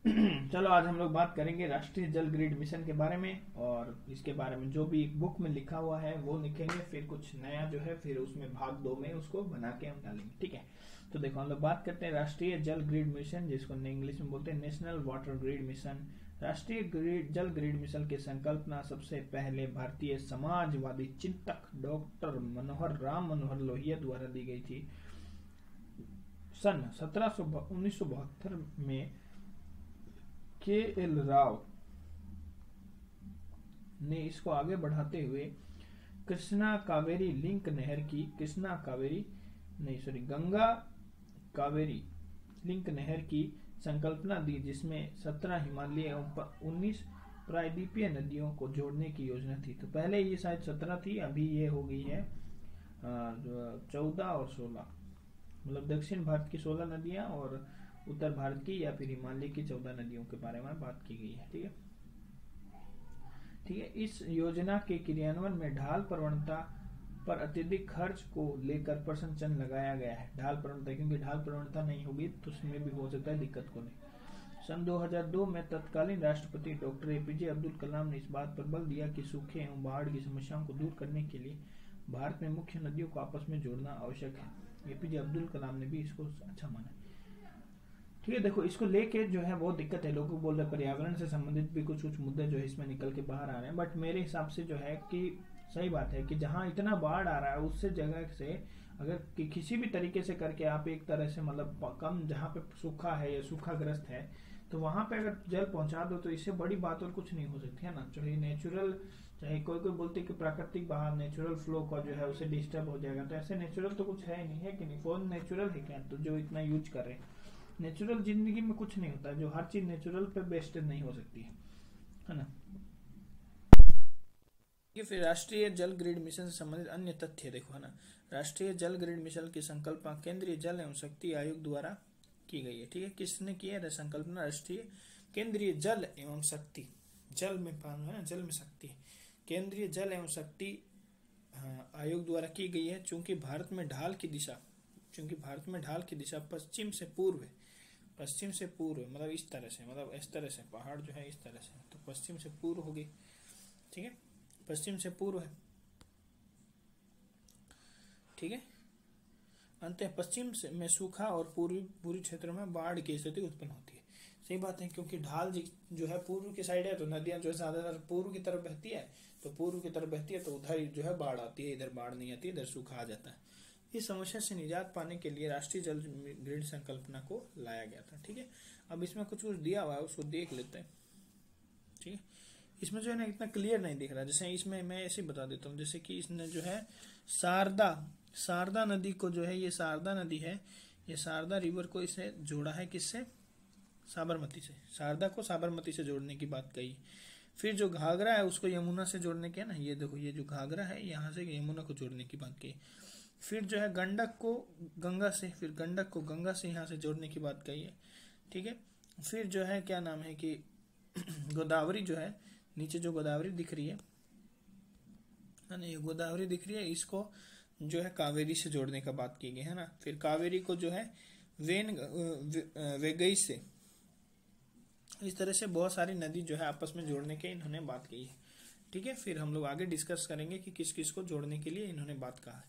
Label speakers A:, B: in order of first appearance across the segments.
A: चलो आज हम लोग बात करेंगे राष्ट्रीय जल ग्रिड मिशन के बारे में, और इसके बारे में जो भी बुक में लिखा हुआ है वो लिखेंगे, फिर कुछ नया जो है फिर उसमें भाग 2 में उसको बना के हम डालेंगे। ठीक है, तो देखो हम लोग बात करते हैं राष्ट्रीय जल ग्रिड मिशन, जिसको इंग्लिश में बोलते हैं नेशनल वाटर ग्रिड मिशन। राष्ट्रीय जल ग्रिड मिशन की संकल्पना सबसे पहले भारतीय समाजवादी चिंतक डॉक्टर मनोहर लोहिया द्वारा दी गई थी। सन 1972 में के एल राव ने इसको आगे बढ़ाते हुए कृष्णा कावेरी लिंक नहर की गंगा कावेरी लिंक नहर की संकल्पना दी, जिसमें 17 हिमालयी एवं 19 प्रायद्वीपीय नदियों को जोड़ने की योजना थी। तो पहले ये शायद 17 थी, अभी ये हो गई है 14 और 16, मतलब दक्षिण भारत की 16 नदियां और उत्तर भारत की या फिर हिमालय की 14 नदियों के बारे में बात की गई है। ठीक है, इस योजना के क्रियान्वयन में ढाल प्रवणता पर अत्यधिक खर्च को लेकर प्रश्न चिन्ह लगाया गया है। ढाल प्रवणता, क्योंकि ढाल प्रवणता नहीं होगी तो उसमें भी हो सकता है दिक्कत को नहीं। सन 2002 में तत्कालीन राष्ट्रपति डॉक्टर एपीजे अब्दुल कलाम ने इस बात पर बल दिया कि सूखे एवं बाढ़ की समस्याओं को दूर करने के लिए भारत में मुख्य नदियों को आपस में जोड़ना आवश्यक है। एपीजे अब्दुल कलाम ने भी इसको अच्छा माना। ठीक है, देखो इसको लेके जो है बहुत दिक्कत है, लोग बोल रहे पर्यावरण से संबंधित भी कुछ मुद्दे जो है इसमें निकल के बाहर आ रहे हैं, बट मेरे हिसाब से जो है कि सही बात है कि जहां इतना बाढ़ आ रहा है उससे जगह से अगर कि किसी भी तरीके से करके आप एक तरह से मतलब कम, जहाँ पे सूखा है या सूखाग्रस्त है तो वहां पे अगर जल पहुंचा दो तो इससे बड़ी बात और कुछ नहीं हो सकती है ना। चाहे नेचुरल, चाहे कोई बोलते कि प्राकृतिक बहाव नेचुरल फ्लो का जो है उसे डिस्टर्ब हो जाएगा, तो ऐसे नेचुरल तो कुछ है नहीं, है कि नहीं। फोन नेचुरल है क्या, तो जो इतना यूज कर रहे हैं नेचुरल जिंदगी में कुछ नहीं होता है, जो हर चीज नेचुरल पे बेस्ड नहीं हो सकती है ना। ये फिर राष्ट्रीय जल ग्रिड मिशन से संबंधित अन्य तथ्य देखो, है ना। राष्ट्रीय जल ग्रिड मिशन की संकल्पना केंद्रीय जल एवं शक्ति आयोग द्वारा की गई है। ठीक है, किसने की है संकल्पना? राष्ट्रीय केंद्रीय जल एवं शक्ति, जल में पानी है ना, जल में शक्ति, केंद्रीय जल एवं शक्ति आयोग द्वारा की गई है। चूंकि भारत में ढाल की दिशा पश्चिम से पूर्व है, पश्चिम से पूर्व मतलब इस तरह से, मतलब इस तरह से पहाड़ जो है इस तरह से, तो पश्चिम से पूर्व होगी। ठीक है, पश्चिम से पूर्व है। ठीक है, अंततः पश्चिम से में सूखा और पूर्वी क्षेत्रों में बाढ़ की स्थिति उत्पन्न होती है। सही बात है, क्योंकि ढाल जो है पूर्व की साइड है, तो नदियां जो है ज्यादातर पूर्व की तरफ बहती है, तो पूर्व की तरफ बहती है तो उधर जो है बाढ़ आती है, इधर बाढ़ नहीं आती, इधर सूखा आ जाता है। इस समस्या से निजात पाने के लिए राष्ट्रीय जल ग्रिड संकल्पना को लाया गया था। ठीक है, अब इसमें कुछ दिया हुआ है उसको देख लेते हैं। ठीक है, इसमें जो है ना इतना क्लियर नहीं दिख रहा, जैसे इसमें मैं ऐसे बता देता हूँ, जैसे कि इसने जो है शारदा नदी को जो है, ये शारदा नदी है, ये शारदा रिवर को इसने जोड़ा है किससे? साबरमती से। शारदा को साबरमती से जोड़ने की बात कही। फिर जो घाघरा है उसको यमुना से जोड़ने के ना, ये देखो ये जो घाघरा है यहाँ से यमुना को जोड़ने की बात कही। फिर जो है गंडक को गंगा से यहाँ से जोड़ने की बात कही है। ठीक है, फिर जो है क्या नाम है कि गोदावरी जो है, नीचे जो गोदावरी दिख रही है ना, ये गोदावरी दिख रही है, इसको जो है कावेरी से जोड़ने का बात की गई है ना। फिर कावेरी को जो है वेगई से, इस तरह से बहुत सारी नदी जो है आपस में जोड़ने के इन्होंने बात की है। ठीक है, फिर हम लोग आगे डिस्कस करेंगे कि किस किस को जोड़ने के लिए इन्होंने बात कहा है।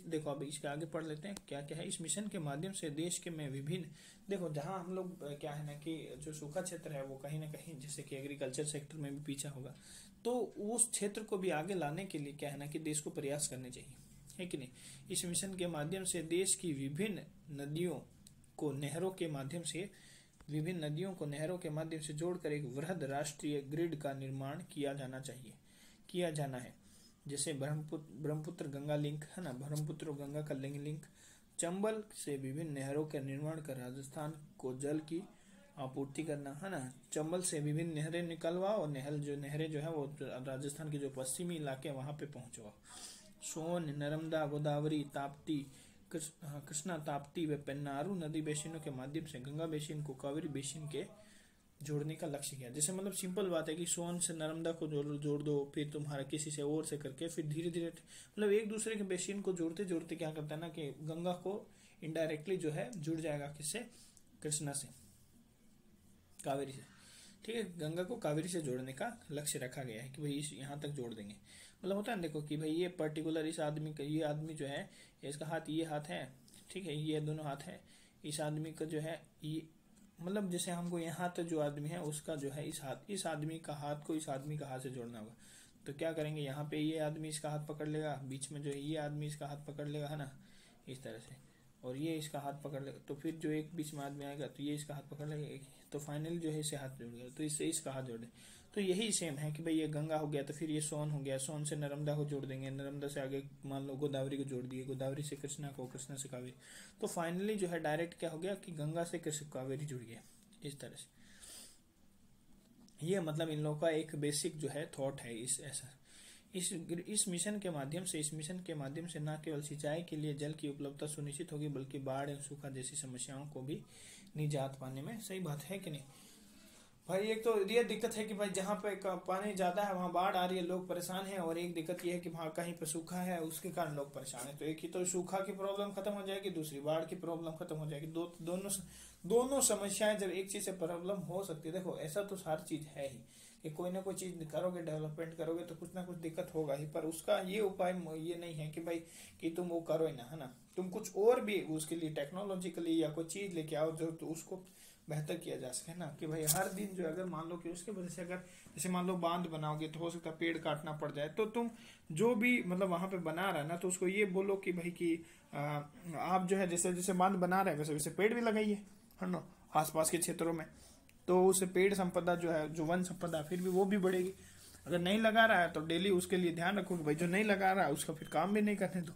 A: देखो अब इसके आगे पढ़ लेते हैं क्या क्या है। इस मिशन के माध्यम से देश के में विभिन्न, देखो जहां हम लोग क्या है ना कि जो सूखा क्षेत्र है वो कहीं ना कहीं जैसे कि एग्रीकल्चर सेक्टर में भी पीछा होगा, तो उस क्षेत्र को भी आगे लाने के लिए क्या है ना कि देश को प्रयास करने चाहिए, है कि नहीं। इस मिशन के माध्यम से देश की विभिन्न नदियों को नहरों के माध्यम से जोड़कर एक वृहद राष्ट्रीय ग्रिड का निर्माण किया जाना है। जैसे ब्रह्मपुत्र गंगा लिंक है ना, ब्रह्मपुत्र और गंगा का लिंक, चंबल से विभिन्न नहरों का निर्माण कर राजस्थान को जल की आपूर्ति करना, है ना। चंबल से विभिन्न नहरें निकलवाओ और नहरें जो है वो राजस्थान के जो पश्चिमी इलाके वहां पे पहुंचवाओ। सोन, नर्मदा, गोदावरी, ताप्ती, कृष्णा, ताप्ती व पेन्नारू नदी बेसिनों के माध्यम से गंगा बेसिन को कावेरी बेसिन के जोड़ने का लक्ष्य किया। जैसे मतलब सिंपल बात है कि सोन से नर्मदा को जोड़ दो, फिर तुम्हारा किसी से और से करके फिर धीरे धीरे मतलब एक दूसरे के बेसिन को जोड़ते जोड़ते क्या करता है ना कि गंगा को इनडायरेक्टली जो है जुड़ जाएगा किससे? कृष्णा से, कावेरी से, ठीक है। गंगा को कावेरी से जोड़ने का लक्ष्य रखा गया है कि भाई इस यहाँ तक जोड़ देंगे। मतलब होता है देखो कि भाई ये पर्टिकुलर इस आदमी का, ये आदमी जो है इसका हाथ, ये हाथ है, ठीक है, ये दोनों हाथ है। इस आदमी का जो है ये, मतलब जैसे हमको यहाँ तक जो आदमी है उसका जो है इस आदमी का हाथ को इस आदमी का हाथ से जोड़ना होगा। तो क्या करेंगे, यहाँ पे ये आदमी इसका हाथ पकड़ लेगा, बीच में जो है ये आदमी इसका हाथ पकड़ लेगा, है ना, इस तरह से, और ये इसका हाथ पकड़ लेगा। तो फिर जो एक बीच में आदमी आएगा तो ये इसका हाथ पकड़ लेगा, तो फाइनली जो है इससे हाथ जुड़ गया, तो इससे इसका हाथ जोड़ दे। तो यही सेम है कि भाई ये गंगा हो गया, तो फिर ये सोन हो गया, सोन से नर्मदा को जोड़ देंगे, नर्मदा से आगे मान लो गोदावरी को जोड़ दिए, गोदावरी से कृष्णा को, कृष्णा से कावेरी। तो फाइनली जो है डायरेक्ट क्या हो गया कि गंगा से कृष्ण कावेरी जुड़ गया, इस तरह से। ये मतलब इन लोगों का एक बेसिक जो है थॉट है इस मिशन के माध्यम से न केवल सिंचाई के लिए जल की उपलब्धता सुनिश्चित होगी, बल्कि बाढ़ एवं सूखा जैसी समस्याओं को भी निजात पाने में, सही बात है कि नहीं भाई। एक तो ये दिक्कत है कि भाई जहाँ पे पानी ज्यादा है वहाँ बाढ़ आ रही है, लोग परेशान हैं, और एक दिक्कत ये है कि वहाँ कहीं पे सूखा है उसके कारण लोग परेशान है। तो एक ही तो सूखा की प्रॉब्लम खत्म हो जाएगी, दूसरी बाढ़ की प्रॉब्लम खत्म हो जाएगी। दोनों समस्याएं जब एक चीज से प्रॉब्लम हो सकती है। देखो ऐसा तो हर चीज है ही कि कोई ना कोई चीज करोगे, डेवलपमेंट करोगे तो कुछ ना कुछ दिक्कत होगा ही, पर उसका ये उपाय ये नहीं है कि भाई कि तुम वो करो ही ना, है ना, तुम कुछ और भी उसके लिए टेक्नोलॉजिकली या कोई चीज लेके आओ जो तो उसको बेहतर किया जा सके ना। कि भाई हर दिन जो अगर मान लो कि उसके वजह से अगर जैसे मान लो बांध बनाओगे तो हो सकता है पेड़ काटना पड़ जाए, तो तुम जो भी मतलब वहां पे बना रहा है ना, तो उसको ये बोलो कि भाई कि आप जो है जैसे जैसे बांध बना रहे हैं वैसे वैसे पेड़ भी लगाइए, है ना, आसपास के क्षेत्रों में। तो उससे पेड़ संपदा जो है, जो वन संपदा, फिर भी वो भी बढ़ेगी। अगर नहीं लगा रहा है तो डेली उसके लिए ध्यान रखो कि भाई जो नहीं लगा रहा है उसका फिर काम भी नहीं करने दो,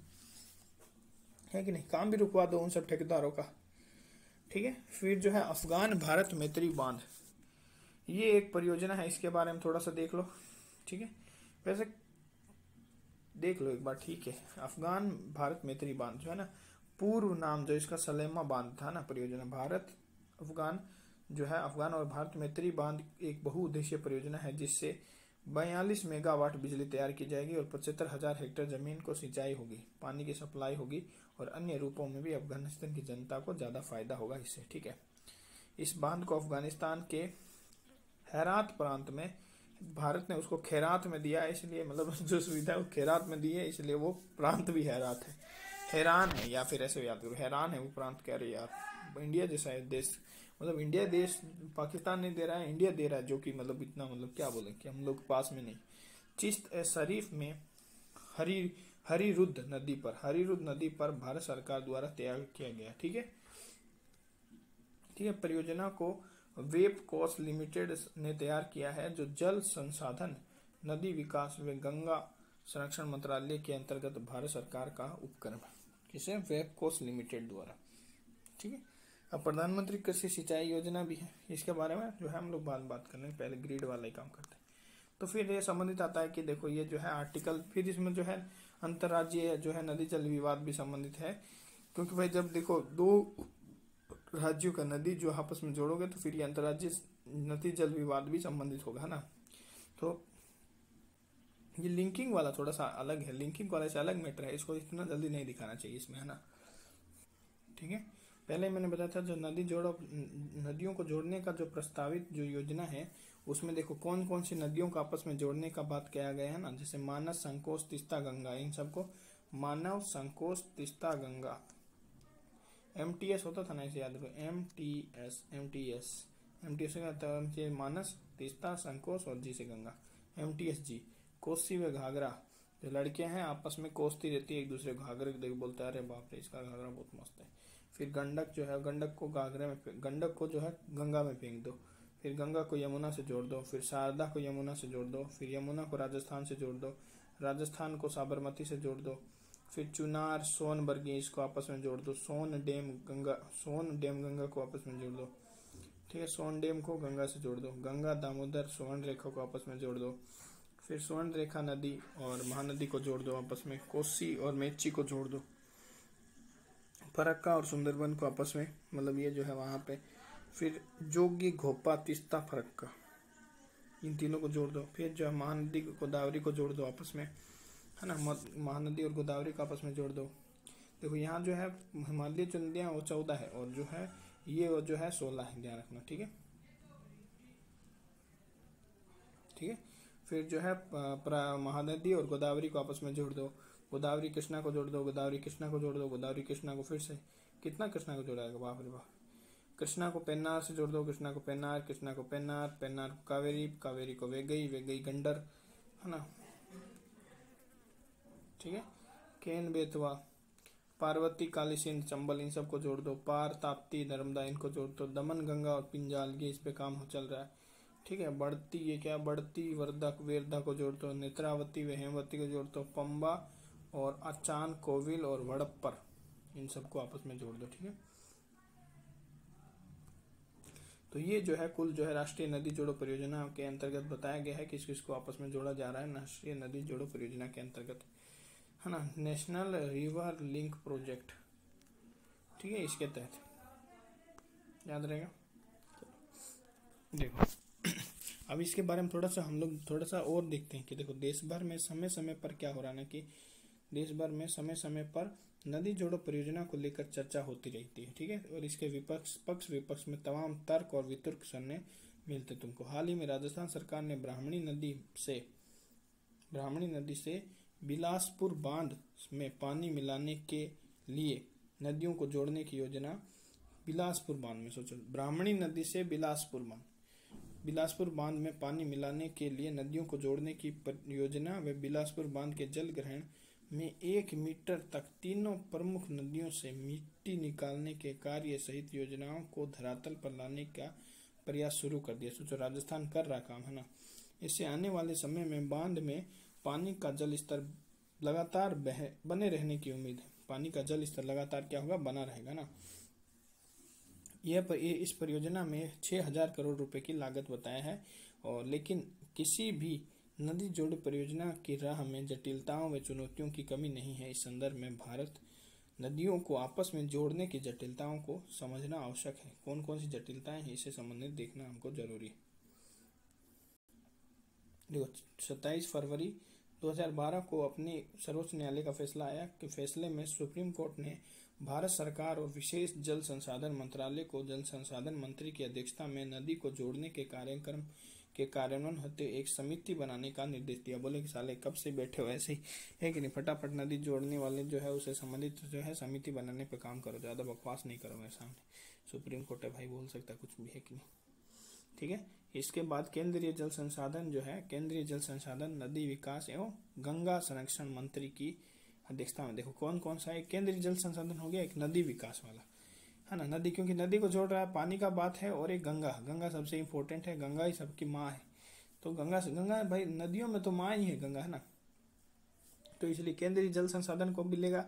A: है कि नहीं, काम भी रुकवा दो उन सब ठेकेदारों का, ठीक है। फिर जो है अफगान भारत मैत्री बांध, ये एक परियोजना है, इसके बारे में थोड़ा सा देख लो, ठीक है। वैसे देख लो एक बार, ठीक है। अफगान भारत मैत्री बांध जो है ना, पूर्व नाम जो इसका सलेमा बांध था ना, परियोजना भारत अफगान जो है, अफगान और भारत मैत्री बांध एक बहुउद्देशीय परियोजना है जिससे 42 मेगावाट बिजली तैयार की जाएगी और 75,000 हेक्टेयर जमीन को सिंचाई होगी, पानी की सप्लाई होगी, और अन्य रूपों में भी अफगानिस्तान की जनता को ज्यादा फायदा होगा इससे, ठीक है। इस बांध को अफगानिस्तान के हेरात प्रांत में, भारत ने उसको खैरात में दिया, इसलिए मतलब जो सुविधा वो खैरात में दी है, इसलिए वो प्रांत भी हैरात है, हैरान है, या फिर ऐसे याद करो हैरान है वो प्रांत, कह रहे यार इंडिया जैसा है देश, मतलब इंडिया देश पाकिस्तान नहीं दे रहा है, इंडिया दे रहा है, जो कि मतलब इतना मतलब क्या बोले कि हम लोग पास में नहीं। चिश्त ए शरीफ में हरिरुद्ध नदी पर भारत सरकार द्वारा तैयार किया गया, ठीक है, ठीक है। परियोजना को वेब कोस लिमिटेड ने तैयार किया है, जो जल संसाधन, नदी विकास व गंगा संरक्षण मंत्रालय के अंतर्गत भारत सरकार का उपक्रम है, किसे, वेब कोस लिमिटेड द्वारा, ठीक है। अब प्रधानमंत्री कृषि सिंचाई योजना भी है, इसके बारे में जो है हम लोग बात कर लेंगे, पहले ग्रिड वाला ही काम करते हैं। तो फिर ये संबंधित आता है कि देखो ये जो है आर्टिकल, फिर इसमें जो है अंतर्राज्यीय जो है नदी जल विवाद भी संबंधित है, क्योंकि भाई जब देखो दो राज्यों का नदी जो आपस में जोड़ोगे तो फिर ये अंतर्राज्यीय नदी जल विवाद भी संबंधित होगा, है ना। तो ये लिंकिंग वाला थोड़ा सा अलग है, लिंकिंग वाले से अलग मैटर है, इसको इतना जल्दी नहीं दिखाना चाहिए इसमें, है ना, ठीक है। पहले मैंने बताया था जो नदियों को जोड़ने का जो प्रस्तावित जो योजना है, उसमें देखो कौन कौन सी नदियों को आपस में जोड़ने का बात किया गया है ना, जैसे मानस, संकोच, तीस्ता, गंगा, इन सबको मानव, संकोच, तीस्ता, गंगा, MTS होता था ना, इसे याद रखो, MTS का मतलब मानस, तीस्ता, संकोच और जी से गंगा, MTSG। कोसी व घाघरा, जो लड़कियां हैं आपस में कोसती रहती है एक दूसरे को, घाघरे को देख बोलता है अरे बाप रे इसका घाघरा बहुत मस्त है। फिर गंडक जो है, गंडक को घाघरे में, गंडक को जो है गंगा में फेंक दो, फिर गंगा को यमुना से जोड़ दो, फिर शारदा को यमुना से जोड़ दो, फिर यमुना को राजस्थान से जोड़ दो, राजस्थान को साबरमती से जोड़ दो, फिर चुनार, सोनबरगी इसको आपस में जोड़ दो, सोन डेम गंगा को आपस में जोड़ दो, ठीक है, सोन डेम को गंगा से जोड़ दो, गंगा दामोदर स्वर्ण रेखा को आपस में जोड़ दो, फिर स्वर्ण रेखा नदी और महानदी को जोड़ दो आपस में, कोसी और मेची को जोड़ दो, फरक्का और सुंदरबन को आपस में, मतलब ये जो है वहां पे, फिर जोगी, घोपा, तीस्ता, फरक्का, इन तीनों को जोड़ दो, फिर जो है महानदी गोदावरी को जोड़ दो आपस में, है ना, महानदी और गोदावरी को आपस में जोड़ दो। देखो यहाँ जो है हिमालय जो नदियाँ वो 14 है, और जो है ये जो है 16 है, ध्यान रखना, ठीक है। ठीक है। फिर जो है महानदी और गोदावरी को आपस में जोड़ दो, गोदावरी कृष्णा को जोड़ दो, गोदावरी कृष्णा को जोड़ दो, गोदावरी कृष्णा को फिर से कितना कृष्णा को जोड़ाएगा, बाप रे बाप। कृष्णा को पेन्नार से जोड़ दो, कृष्णा को पेन्नार, कृष्णा को पेन्नार, पेन्नार को कावेरी, कावेरी को वेगई, वेगई गंडर, है ना, ठीक है। केन बेतवा, पार्वती, काली सिंध, चंबल, इन सबको जोड़ दो, पार, ताप्ती, नर्मदा, इनको जोड़ दो, दमन, गंगा और पिंजाल, ये इस पे काम हो चल रहा है, ठीक है। बढ़ती, ये क्या, बढ़ती, वर्धा, वेरधा को जोड़ दो, नेत्रावती व हेमवती को जोड़ दो, पंबा और अचान, कोविल और वड़प्पर, इन सबको आपस में जोड़ दो, ठीक है। तो ये जो है कुल जो है राष्ट्रीय नदी जोड़ो परियोजना के अंतर्गत बताया गया है कि किसको आपस में जोड़ा जा रहा है राष्ट्रीय नदी जोड़ो परियोजना के अंतर्गत, है ना, नेशनल रिवर लिंक प्रोजेक्ट, ठीक है, इसके तहत याद रहेगा। देखो अब इसके बारे में हम लोग थोड़ा सा और देखते हैं कि देखो देश भर में समय समय पर क्या हो रहा है ना, कि देश भर में समय समय पर नदी जोड़ो परियोजना को लेकर चर्चा होती रहती है, ठीक है। और इसके पक्ष विपक्ष में तमाम तर्क और वितर्क सुनने मिलते तुमको। हाल ही में राजस्थान सरकार ने ब्राह्मणी नदी से बिलासपुर बांध में पानी मिलाने के लिए नदियों को जोड़ने की योजना, बिलासपुर बांध में सोचो, ब्राह्मणी नदी से बिलासपुर बांध में पानी मिलाने के लिए नदियों को जोड़ने की योजना व बिलासपुर बांध के जल ग्रहण में 1 मीटर तक तीनों प्रमुख नदियों से मिट्टी निकालने के कार्य सहित योजनाओं को धरातल पर लाने का प्रयास शुरू कर दिया। सोचो राजस्थान कर रहा काम, है ना। इससे आने वाले समय में बांध में पानी का जल स्तर लगातार बने रहने की उम्मीद है। पानी का जल स्तर लगातार क्या होगा, बना रहेगा ना। इस परियोजना में 6,000 करोड़ रुपए की लागत बताया है, और लेकिन किसी भी नदी जोड़ परियोजना की राह में जटिलताओं व चुनौतियों की कमी नहीं है। इस संदर्भ में भारत नदियों को आपस में जोड़ने की जटिलताओं को समझना आवश्यक है। कौन कौन सी जटिलताएं हैं, इससे संबंधित देखना हमको जरूरी है। देखो 27 फरवरी 2012 को अपने सर्वोच्च न्यायालय का फैसला आया कि फैसले में सुप्रीम कोर्ट ने भारत सरकार और विशेष जल संसाधन मंत्रालय को जल संसाधन मंत्री की अध्यक्षता में नदी को जोड़ने के कार्यक्रम के कार्यान्वयन होते एक समिति बनाने का निर्देश दिया। बोले कि साले कब से बैठे हो, ऐसे ही है कि नहीं, फटाफट नदी जोड़ने वाले जो है उसे संबंधित जो है समिति बनाने पे काम करो, ज्यादा बकवास नहीं करो मेरे सामने। सुप्रीम कोर्ट है भाई, बोल सकता कुछ भी है कि नहीं, ठीक है। इसके बाद केंद्रीय जल संसाधन जो है, केंद्रीय जल संसाधन, नदी विकास एवं गंगा संरक्षण मंत्री की अध्यक्षता में, देखो कौन कौन सा है, केंद्रीय जल संसाधन हो गया, एक नदी विकास वाला, है ना, नदी, क्योंकि नदी को जोड़ रहा है, पानी का बात है, और एक गंगा सबसे इंपॉर्टेंट है, गंगा ही सबकी माँ है। तो गंगा भाई, नदियों में तो माँ ही है गंगा, है ना। तो इसलिए केंद्रीय जल संसाधन को मिलेगा।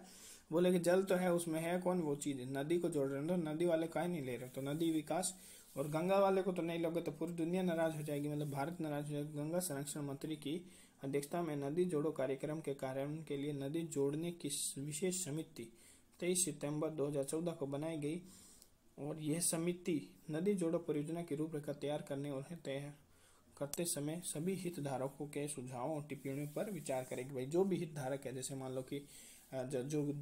A: बोले कि जल तो है, उसमें है कौन, वो चीज नदी को जोड़ रहे हैं, तो नदी वाले का ही नहीं ले रहे, तो नदी विकास। और गंगा वाले को तो नहीं लोगे तो पूरी दुनिया नाराज हो जाएगी, मतलब भारत नाराज हो जाएगा। गंगा संरक्षण मंत्री की अध्यक्षता में नदी जोड़ो कार्यक्रम के कार्यान्वयन के लिए नदी जोड़ने की विशेष समिति 23 सितंबर 2014 को बनाई गई, और यह समिति नदी जोड़ो परियोजना की रूपरेखा तैयार करने और तय करते समय सभी हितधारकों के सुझावों और टिप्पणियों पर विचार करेगी। भाई जो भी हितधारक है, जैसे मान लो कि जो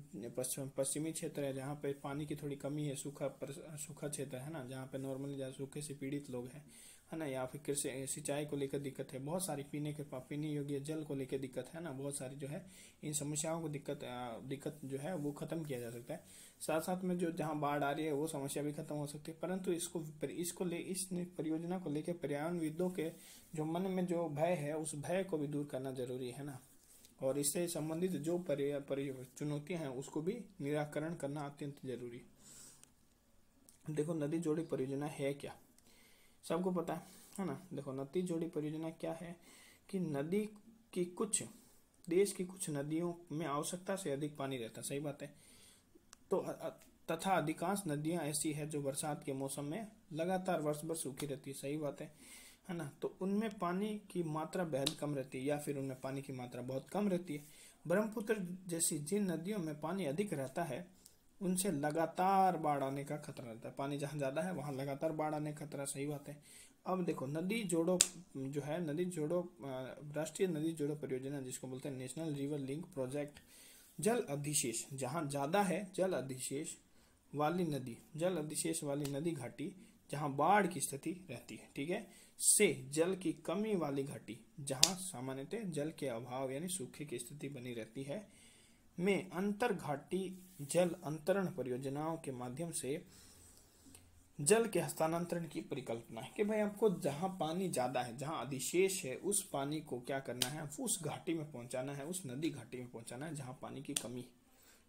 A: पश्चिमी क्षेत्र है जहाँ पे पानी की थोड़ी कमी है, सूखा क्षेत्र है ना, जहाँ पे नॉर्मली जहाँ सूखे से पीड़ित लोग हैं, है ना, या फिर कृषि सिंचाई को लेकर दिक्कत है, बहुत सारी पीने योग्य जल को लेकर दिक्कत है ना, बहुत सारी जो है इन समस्याओं को दिक्कत जो है वो खत्म किया जा सकता है। साथ साथ में जो जहाँ बाढ़ आ रही है वो समस्या भी खत्म हो सकती है, परंतु इस परियोजना को लेकर पर्यावरणविदों के जो मन में जो भय है, उस भय को भी दूर करना जरूरी है ना, और इससे संबंधित जो चुनौतियां हैं उसको भी निराकरण करना अत्यंत जरूरी। देखो नदी जोड़ी परियोजना है क्या, सबको पता है ना। देखो नदी जोड़ी परियोजना क्या है कि नदी की देश की कुछ नदियों में आवश्यकता से अधिक पानी रहता है, सही बात है, तो तथा अधिकांश नदियां ऐसी है जो बरसात के मौसम में लगातार वर्ष भर सूखी रहती है, सही बात है ना। तो उनमें पानी की मात्रा बेहद कम रहती है, या फिर उनमें पानी की मात्रा बहुत कम रहती है। ब्रह्मपुत्र जैसी जिन नदियों में पानी अधिक रहता है उनसे लगातार बाढ़ आने का खतरा रहता है, पानी जहाँ ज्यादा है वहां लगातार बाढ़ आने का खतरा, सही बात है। अब देखो नदी जोड़ो जो है, राष्ट्रीय नदी जोड़ो परियोजना जिसको बोलते हैं नेशनल रिवर लिंक प्रोजेक्ट, जल अधिशेष जहाँ ज्यादा है, जल अधिशेष वाली नदी घाटी जहां बाढ़ की स्थिति रहती है, ठीक है, से जल की कमी वाली घाटी जहां सामान्यतः जल के अभाव यानी सूखे की स्थिति बनी रहती है, में अंतर घाटी जल अंतरण परियोजनाओं के माध्यम से जल के हस्तांतरण की परिकल्पना है कि भाई आपको जहां पानी ज्यादा है, जहां अधिशेष है, उस पानी को क्या करना है, उस घाटी में पहुंचाना है, उस नदी घाटी में पहुंचाना है जहां पानी की कमी,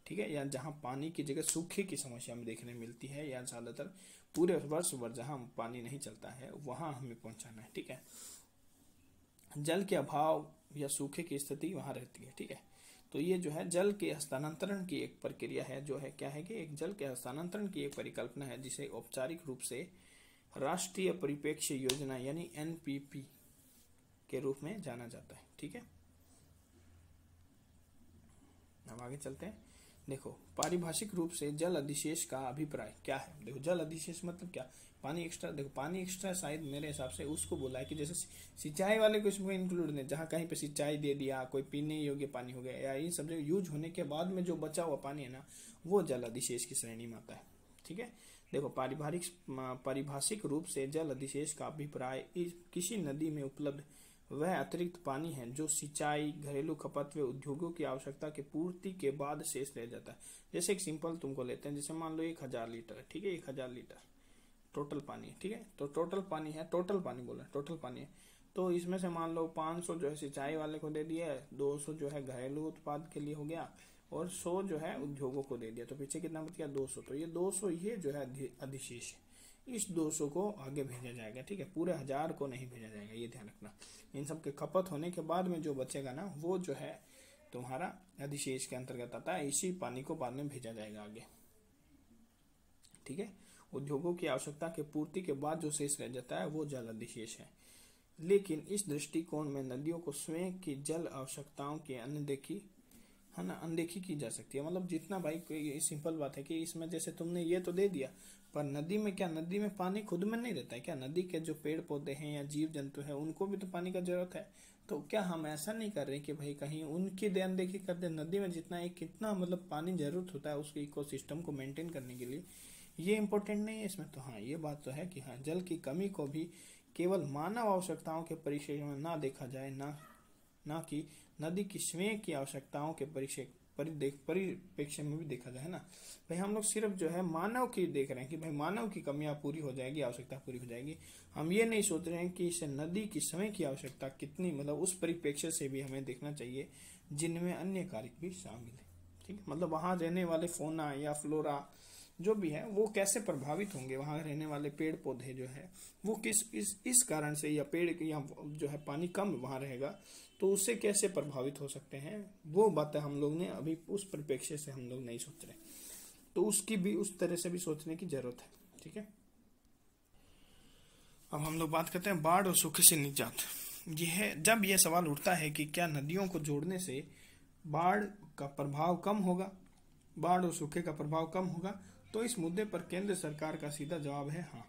A: ठीक है, या जहां पानी की जगह सूखे की समस्या हमें देखने मिलती है, या ज्यादातर पूरे वर्ष भर जहां पानी नहीं चलता है वहां हमें पहुंचाना है, ठीक है। जल के अभाव या सूखे की स्थिति वहां रहती है, ठीक है। तो ये जो है जल के हस्तांतरण की एक प्रक्रिया है, जो है क्या है कि एक जल के हस्तांतरण की एक परिकल्पना है जिसे औपचारिक रूप से राष्ट्रीय परिप्रेक्ष्य योजना यानी एनपीपी के रूप में जाना जाता है, ठीक है। अब आगे चलते हैं। देखो, पारिभाषिक रूप से जल अधिशेष का अभिप्राय क्या है। देखो, जल अधिशेष मतलब क्या, पानी एक्स्ट्रा। देखो, पानी एक्स्ट्रा शायद मेरे हिसाब से उसको बोला है कि जैसे सिंचाई वाले को इसमें इंक्लूड नहीं, जहाँ कहीं पे सिंचाई दे दिया, कोई पीने योग्य पानी हो गया, या इन सब यूज होने के बाद में जो बचा हुआ पानी है ना, वो जल अधिशेष की श्रेणी में आता है, ठीक है। देखो, पारिभाषिक रूप से जल अधिशेष का अभिप्राय किसी नदी में उपलब्ध वह अतिरिक्त पानी है जो सिंचाई, घरेलू खपत व उद्योगों की आवश्यकता की पूर्ति के बाद शेष रह जाता है। जैसे एक सिंपल तुमको लेते हैं, जैसे मान लो 1000 लीटर है, ठीक है, 1000 लीटर टोटल पानी है, ठीक है। तो टोटल पानी है, टोटल पानी बोला, टोटल पानी है। तो इसमें से मान लो 500 जो है सिंचाई वाले को दे दिया है, 200 जो है घरेलू उत्पाद के लिए हो गया, और 100 जो है उद्योगों को दे दिया। तो पीछे कितना बच गया, 200। तो ये 200 ये जो है अधिशेष है, इस 200 को आगे भेजा जाएगा, ठीक है। पूरे 1000 को नहीं भेजा जाएगा, ये ध्यान रखना। इन सब के खपत होने के बाद में जो बचेगा ना, वो जो है तुम्हारा अधिशेष के अंतर्गत आता है। इसी पानी को बाद में भेजा जाएगा आगे, ठीक है। उद्योगों की आवश्यकता के पूर्ति के बाद जो शेष रह जाता है वो जल अधिशेष है। लेकिन इस दृष्टिकोण में नदियों को स्वयं की जल आवश्यकताओं की अनदेखी है ना, अनदेखी की जा सकती है। मतलब जितना भाई, कोई सिंपल बात है कि इसमें जैसे तुमने ये तो दे दिया, पर नदी में क्या, नदी में पानी खुद में नहीं रहता है क्या। नदी के जो पेड़ पौधे हैं या जीव जंतु हैं उनको भी तो पानी का जरूरत है। तो क्या हम ऐसा नहीं कर रहे कि भाई कहीं उनकी अनदेखी कर दे। नदी में जितना एक कितना मतलब पानी जरूरत होता है उसके इकोसिस्टम को मेंटेन करने के लिए, ये इंपॉर्टेंट नहीं है इसमें। तो हाँ, ये बात तो है कि हाँ, जल की कमी को भी केवल मानव आवश्यकताओं के परिप्रेक्ष्य में ना देखा जाए, ना कि नदी की स्वयं की आवश्यकताओं के परिप्रेक्ष्य में भी देखा जाए ना। भाई हम लोग सिर्फ जो है मानव की देख रहे हैं कि भाई मानव की कमियां पूरी हो जाएगी, आवश्यकता पूरी हो जाएगी। हम ये नहीं सोच रहे हैं कि इसे नदी की स्वयं की आवश्यकता कितनी, मतलब उस परिप्रेक्ष्य से भी हमें देखना चाहिए जिनमें अन्य कारक भी शामिल है, ठीक है। मतलब वहां रहने वाले फोना या फ्लोरा जो भी है वो कैसे प्रभावित होंगे, वहां रहने वाले पेड़ पौधे जो है वो किस इस कारण से, या पेड़ या जो है पानी कम वहां रहेगा तो उससे कैसे प्रभावित हो सकते हैं, वो बातें हम लोग ने अभी उस परिप्रेक्ष्य से हम लोग नहीं सोच रहे। तो उसकी भी उस तरह से भी सोचने की जरूरत है, ठीक है। अब हम लोग बात करते हैं बाढ़ और सूखे से निजात। जब यह सवाल उठता है कि क्या नदियों को जोड़ने से बाढ़ का प्रभाव कम होगा, बाढ़ और सूखे का प्रभाव कम होगा, तो इस मुद्दे पर केंद्र सरकार का सीधा जवाब है हाँ।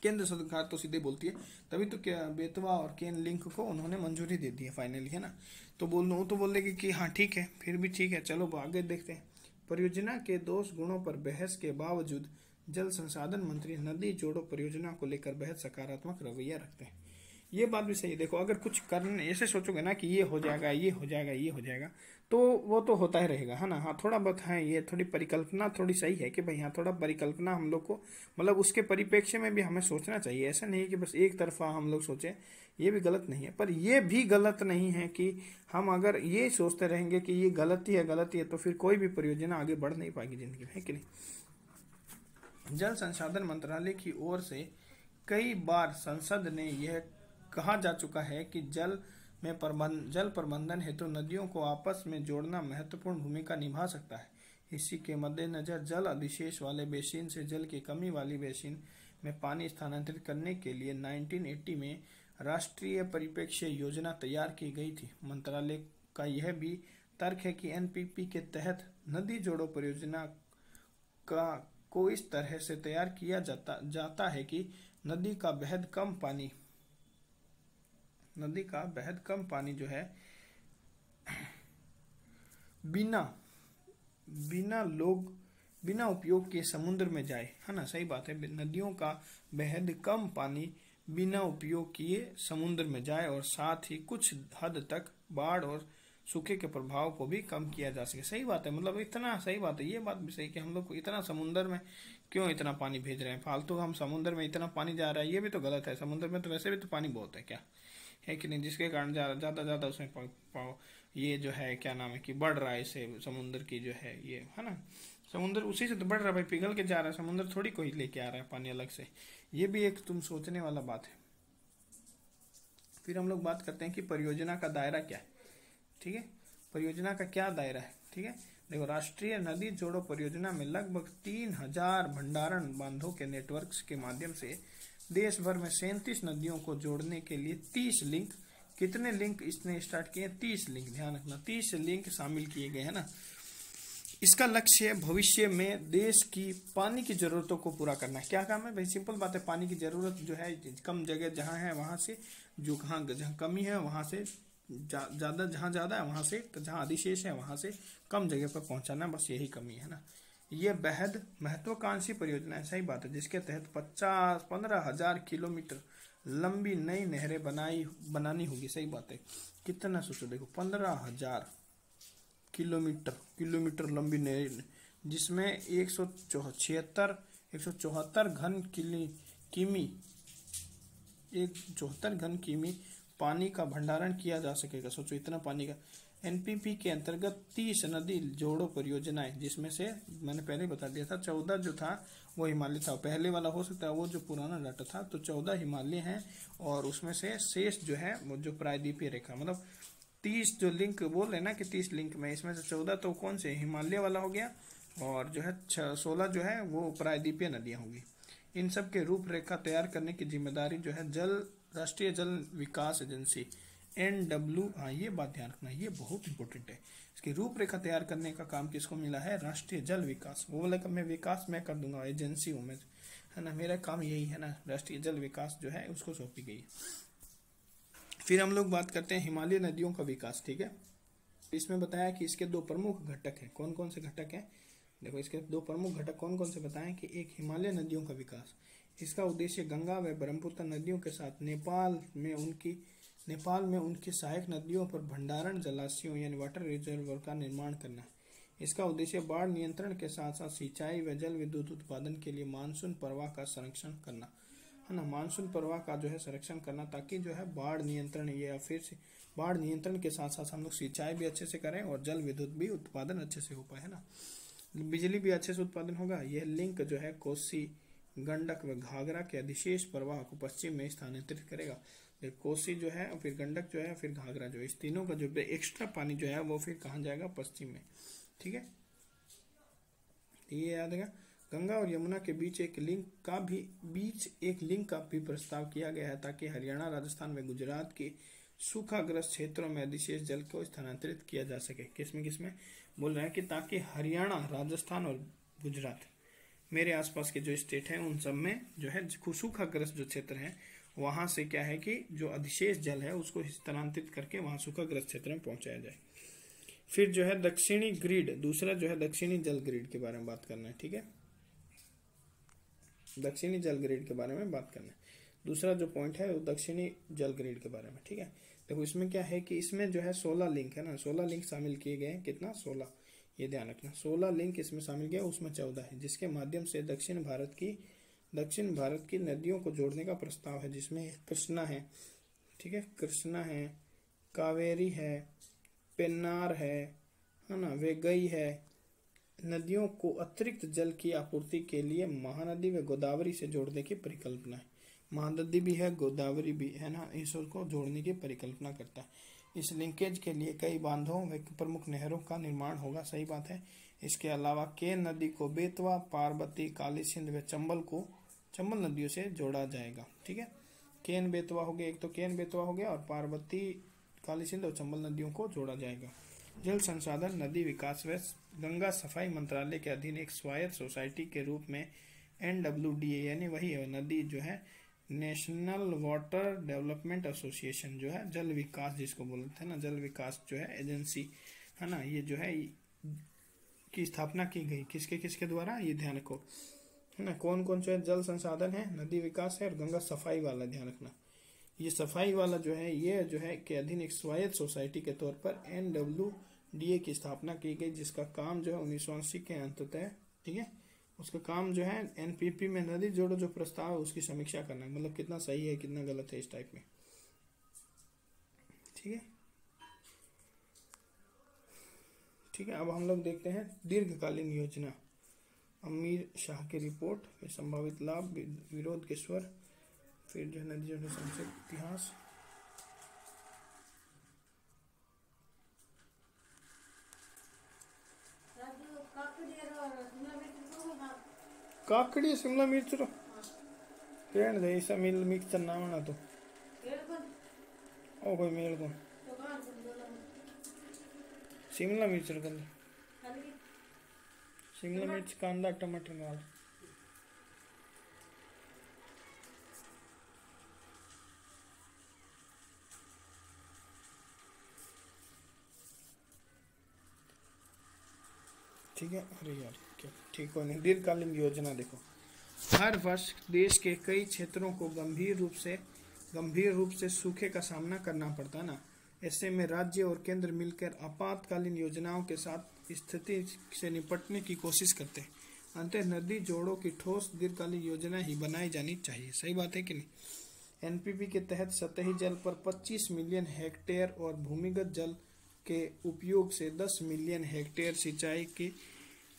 A: केंद्र सरकार तो सीधे बोलती है, तभी तो क्या बेतवा और केन लिंक को उन्होंने मंजूरी दे दी है फाइनली, है ना। तो बोल देगी कि हाँ ठीक है, फिर भी ठीक है, चलो आगे देखते हैं। परियोजना के दोष गुणों पर बहस के बावजूद जल संसाधन मंत्री नदी जोड़ो परियोजना को लेकर बेहद सकारात्मक रवैया रखते हैं। ये बात भी सही है। देखो, अगर कुछ करने ऐसे सोचोगे ना कि ये हो जाएगा, ये हो जाएगा, ये हो जाएगा, तो वो तो होता ही रहेगा, है ना। हाँ, थोड़ा बहुत है, ये थोड़ी परिकल्पना थोड़ी सही है कि भाई हाँ, थोड़ा परिकल्पना हम लोग को मतलब उसके परिप्रेक्ष्य में भी हमें सोचना चाहिए। ऐसा नहीं है कि बस एक तरफा हम लोग सोचें, ये भी गलत नहीं है। पर ये भी गलत नहीं है कि हम अगर ये सोचते रहेंगे कि ये गलती है तो फिर कोई भी परियोजना आगे बढ़ नहीं पाएगी जिंदगी में, है कि नहीं। जल संसाधन मंत्रालय की ओर से कई बार संसद ने यह कहा जा चुका है कि जल प्रबंधन हेतु नदियों को आपस में जोड़ना महत्वपूर्ण भूमिका निभा सकता है। इसी के मद्देनजर जल अधिशेष वाले बेसिन से जल की कमी वाली बेसिन में पानी स्थानांतरित करने के लिए 1980 में राष्ट्रीय परिप्रेक्ष्य योजना तैयार की गई थी। मंत्रालय का यह भी तर्क है कि एनपीपी के तहत नदी जोड़ो परियोजना को इस तरह से तैयार किया जाता है कि नदी का बेहद कम पानी जो है बिना लोग बिना उपयोग के समुद्र में जाए, है ना, सही बात है। नदियों का बेहद कम पानी बिना उपयोग किए समुद्र में जाए और साथ ही कुछ हद तक बाढ़ और सूखे के प्रभाव को भी कम किया जा सके। सही बात है, मतलब इतना सही बात है, ये बात भी सही कि हम लोग को इतना समुद्र में क्यों इतना पानी भेज रहे हैं फालतू, हम समुद्र में इतना पानी जा रहा है, ये भी तो गलत है। समुद्र में तो वैसे भी तो पानी बहुत है, क्या है कि नहीं, जिसके कारण ज्यादा उसमें ये जो है क्या नाम है कि बढ़ रहा है, इससे समुद्र की जो है ये, है ना, समुद्र उसी से तो बढ़ रहा है भाई, पिघल के जा रहा है, समुद्र थोड़ी कोई लेके आ रहा है पानी अलग से। ये भी एक तुम सोचने वाला बात है। फिर हम लोग बात करते हैं कि परियोजना का दायरा क्या है। ठीक है, परियोजना का क्या दायरा है। ठीक है, देखो, राष्ट्रीय नदी जोड़ो परियोजना में लगभग 3000 भंडारण बांधों के नेटवर्क के माध्यम से देश भर में 37 नदियों को जोड़ने के लिए 30 लिंक, कितने लिंक इसने स्टार्ट किए, 30 लिंक, ध्यान रखना 30 लिंक शामिल किए गए, है ना। इसका लक्ष्य भविष्य में देश की पानी की जरूरतों को पूरा करना है। क्या काम है भाई, सिंपल बात है, पानी की जरूरत जो है कम जगह जहां है वहां से, जो जहां कमी है वहां से ज्यादा, जहां ज्यादा है वहां से, तो जहां अधिशेष है वहां से कम जगह पर पहुंचाना, बस यही कमी है ना। ये बेहद महत्वाकांक्षी परियोजना है, सही बात है, जिसके तहत 15,000 किलोमीटर लंबी नई नहरें बनानी होगी। सही बात है, कितना सोचो, देखो 15,000 किलोमीटर लंबी नहर, जिसमें 174 घन किमी 174 घन किमी पानी का भंडारण किया जा सकेगा। सोचो इतना पानी का। एनपीपी के अंतर्गत 30 नदी जोड़ो परियोजनाएं, जिसमें से मैंने पहले बता दिया था 14 जो था वो हिमालय था, पहले वाला हो सकता है वो जो पुराना डाटा था, तो 14 हिमालय हैं और उसमें से शेष जो है वो जो प्रायद्वीपीय रेखा, मतलब 30 जो लिंक बोल रहे ना कि 30 लिंक में, इसमें से 14 तो कौन से हिमालय वाला हो गया और जो है 16 जो है वो प्रायद्वीपीय नदियां होगी। इन सब के रूपरेखा तैयार करने की जिम्मेदारी जो है राष्ट्रीय जल विकास एजेंसी NW, हाँ ये बात ध्यान रखना, ये बहुत इंपॉर्टेंट है। इसकी रूपरेखा तैयार करने का काम किसको मिला है, राष्ट्रीय जल विकास। वो बोला मैं विकास मैं कर दूंगा, एजेंसी हूँ मैं, है ना, मेरा काम यही है ना, राष्ट्रीय जल विकास जो है उसको सौंपी गई। फिर हम लोग बात करते हैं हिमालय नदियों का विकास। ठीक है, इसमें बताया कि इसके 2 प्रमुख घटक हैं। कौन कौन से घटक हैं, देखो इसके 2 प्रमुख घटक कौन कौन से बताएं कि एक हिमालय नदियों का विकास, इसका उद्देश्य गंगा व ब्रह्मपुत्र नदियों के साथ नेपाल में उनकी सहायक नदियों पर भंडारण जलाशयों यानी वाटर रिजर्वर का निर्माण करना है। इसका उद्देश्य बाढ़ नियंत्रण के साथ साथ सिंचाई व जल विद्युत उत्पादन के लिए मानसून प्रवाह का संरक्षण करना, है ना, मानसून प्रवाह का जो है संरक्षण करना, ताकि जो है बाढ़ नियंत्रण या फिर से बाढ़ नियंत्रण के साथ साथ हम लोग सिंचाई भी अच्छे से करें और जल विद्युत भी उत्पादन अच्छे से हो पाए, है ना, बिजली भी अच्छे से उत्पादन होगा। यह लिंक जो है कोसी, गंडक व घाघरा के अधिशेष प्रवाह को पश्चिम में स्थानांतरित करेगा। फिर कोसी जो है, फिर गंडक जो है, फिर घाघरा जो है, इस तीनों का जो एक्स्ट्रा पानी जो है वो फिर कहाँ जाएगा, पश्चिम में। ठीक है, ये याद है। गंगा और यमुना के बीच एक लिंक का भी प्रस्ताव किया गया है, ताकि हरियाणा, राजस्थान व गुजरात के सूखाग्रस्त क्षेत्रों में अधिशेष जल को स्थानांतरित किया जा सके। किसमें बोल रहे हैं कि ताकि हरियाणा, राजस्थान और गुजरात, मेरे आसपास के जो स्टेट हैं उन सब में जो है सूखाग्रस्त जो क्षेत्र है वहां से क्या है कि जो अधिशेष जल है उसको स्थानांतरित करके वहां सूखाग्रस्त क्षेत्र में पहुंचाया जाए। फिर जो है दक्षिणी ग्रिड, दूसरा जो है दक्षिणी जल ग्रिड के बारे में बात करना है। ठीक है, दक्षिणी जल ग्रिड के बारे में बात करना है। दूसरा जो पॉइंट है वो दक्षिणी जल ग्रिड के बारे में। ठीक है, देखो इसमें क्या है कि इसमें जो है 16 लिंक है ना, 16 लिंक शामिल किए गए हैं। कितना, 16, ये ध्यान रखना, 16 लिंक इसमें शामिल किया, उसमें 14 है, जिसके माध्यम से दक्षिण भारत की नदियों को जोड़ने का प्रस्ताव है, जिसमें कृष्णा है, ठीक है, कृष्णा है, कावेरी है, पेन्नार है ना, वेगई है। नदियों को अतिरिक्त जल की आपूर्ति के लिए महानदी व गोदावरी से जोड़ने की परिकल्पना है। महानदी भी है, गोदावरी भी है ना, इसको जोड़ने की परिकल्पना करता है। इस लिंकेज के लिए कई बांधों व प्रमुख नहरों का निर्माण होगा। सही बात है। इसके अलावा केन नदी को बेतवा, पार्वती, काली सिंध व चंबल नदियों से जोड़ा जाएगा। ठीक है, केन बेतवा हो गया, एक तो केन बेतवा हो गया, और पार्वती, काली सिंध और चंबल नदियों को जोड़ा जाएगा। जल संसाधन, नदी विकास व गंगा सफाई मंत्रालय के अधीन एक स्वायत्त सोसाइटी के रूप में NWDA यानी वही है नदी जो है नेशनल वाटर डेवलपमेंट एसोसिएशन जो है जल विकास जिसको बोलते हैं ना, जल विकास जो है एजेंसी, है ना, ये जो है की स्थापना की गई, किसके किसके द्वारा, ये ध्यान रखो, है ना। कौन कौन से जल संसाधन है, नदी विकास है और गंगा सफाई वाला, ध्यान रखना। ये सफाई वाला जो है, ये जो है के अधीन एक स्वायत्त सोसाइटी के तौर पर NWDA की स्थापना की गई, जिसका काम जो है 1980 के अंततः, ठीक है, उसका काम जो है NPP में नदी जोड़ो जो प्रस्ताव है उसकी समीक्षा करना, मतलब कितना सही है कितना गलत है इस टाइप में, ठीक है। ठीक है, अब हम लोग देखते हैं दीर्घकालीन योजना, अमीर शाह की रिपोर्ट, फिर संभावित लाभ, विरोध के स्वर, फिर जो है नदी जोड़ो संक्षिप्त इतिहास। काकड़ी शिमला मिर्च रो पेड़ दे ऐसा मिल मिक्सचर ना बना तो ओ कोई मेल को शिमला मिर्च रो शिमला मिर्च कांदा टमाटर नाल। ठीक है, अरे यार क्या ठीक हो नहीं। दीर्घकालीन योजना देखो, हर वर्ष देश के कई क्षेत्रों को गंभीर रूप से सूखे का सामना करना पड़ता है ना। ऐसे में राज्य और केंद्र मिलकर आपातकालीन योजनाओं के साथ स्थिति से निपटने की कोशिश करते हैं। अंततः नदी जोड़ों की ठोस दीर्घकालीन योजना ही बनाई जानी चाहिए। सही बात है कि नहीं। एनपीपी के तहत सतही जल पर 25 मिलियन हेक्टेयर और भूमिगत जल के उपयोग से 10 मिलियन हेक्टेयर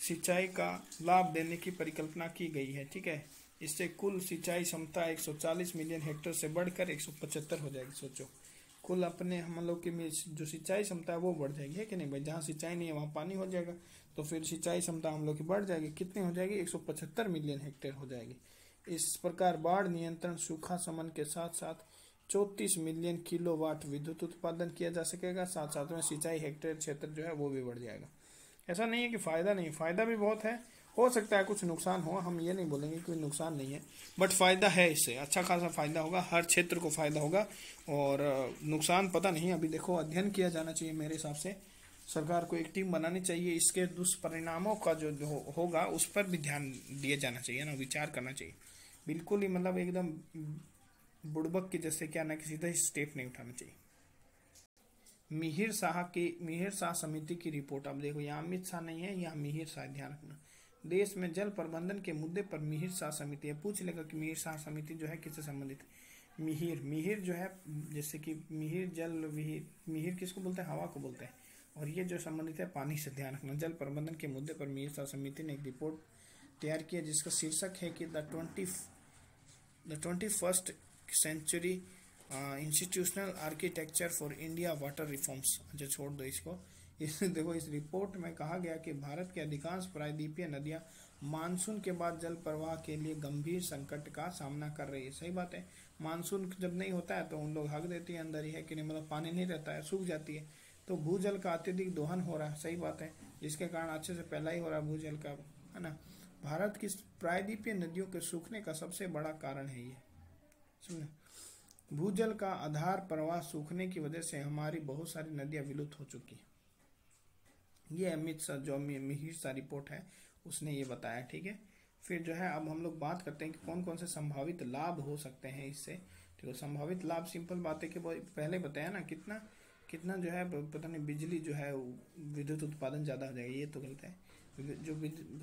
A: सिंचाई का लाभ देने की परिकल्पना की गई है, ठीक है। इससे कुल सिंचाई क्षमता 140 मिलियन हेक्टेयर से बढ़कर 175 हो जाएगी। सोचो, कुल अपने हम लोग की जो सिंचाई क्षमता है वो बढ़ जाएगी, है कि नहीं भाई। जहाँ सिंचाई नहीं है वहाँ पानी हो जाएगा, तो फिर सिंचाई क्षमता हम लोग की बढ़ जाएगी। कितनी हो जाएगी, 175 मिलियन हेक्टेयर हो जाएगी। इस प्रकार बाढ़ नियंत्रण, सूखा शमन के साथ साथ 34 मिलियन किलोवाट विद्युत उत्पादन किया जा सकेगा। साथ साथ में सिंचाई हेक्टेयर क्षेत्र जो है वो भी बढ़ जाएगा। ऐसा नहीं है कि फायदा नहीं, फायदा भी बहुत है। हो सकता है कुछ नुकसान हो, हम ये नहीं बोलेंगे कोई नुकसान नहीं है, बट फायदा है, इससे अच्छा खासा फायदा होगा, हर क्षेत्र को फायदा होगा। और नुकसान पता नहीं, अभी देखो अध्ययन किया जाना चाहिए। मेरे हिसाब से सरकार को एक टीम बनानी चाहिए, इसके दुष्परिणामों का जो होगा उस पर भी ध्यान दिया जाना चाहिए ना, विचार करना चाहिए। बिल्कुल ही मतलब एकदम बुड़बक की जैसे क्या ना, किसी तरह स्टेप नहीं उठाना चाहिए। मिहिर शाह समिति की रिपोर्ट, अब देखो यहाँ अमित शाह नहीं है, यहाँ मिहिर शाह, ध्यान रखना। देश में जल प्रबंधन के मुद्दे पर मिहिर शाह समिति है। पूछ लेगा कि मिहिर शाह समिति जो है किससे संबंधित है। मिहिर जो है, जैसे कि मिहिर किसको बोलते हैं, हवा को बोलते हैं, और ये जो संबंधित है पानी से, ध्यान रखना। जल प्रबंधन के मुद्दे पर मिहिर शाह समिति ने एक रिपोर्ट तैयार की है, जिसका शीर्षक है कि the 21st century institutional architecture for India water reforms. अच्छा छोड़ दो इसको। देखो, इस रिपोर्ट में कहा गया कि भारत के अधिकांश प्रायद्वीपीय नदियां मानसून के बाद जल प्रवाह के लिए गंभीर संकट का सामना कर रही है। सही बात है, मानसून जब नहीं होता है तो उन लोग हक देती है अंदर ही, है कि नहीं, मतलब पानी नहीं रहता है, सूख जाती है, तो भूजल का अत्यधिक दोहन हो रहा है। सही बात है, जिसके कारण अच्छे से पहला ही हो रहा है भूजल का, है ना। भारत की प्रायद्वीपीय नदियों के सूखने का सबसे बड़ा कारण है ये, समझे। भूजल का आधार प्रवाह सूखने की वजह से हमारी बहुत सारी नदियां विलुप्त हो चुकी है। ये अमित शाह जो मिहिर शाह रिपोर्ट है उसने ये बताया, ठीक है। फिर जो है अब हम लोग बात करते हैं कि कौन कौन से संभावित लाभ हो सकते हैं इससे। ठीक है, संभावित लाभ सिंपल बात है कि पहले बताया ना, कितना जो है पता नहीं, बिजली जो है विद्युत उत्पादन ज़्यादा हो जाएगा, ये तो गलत है। जो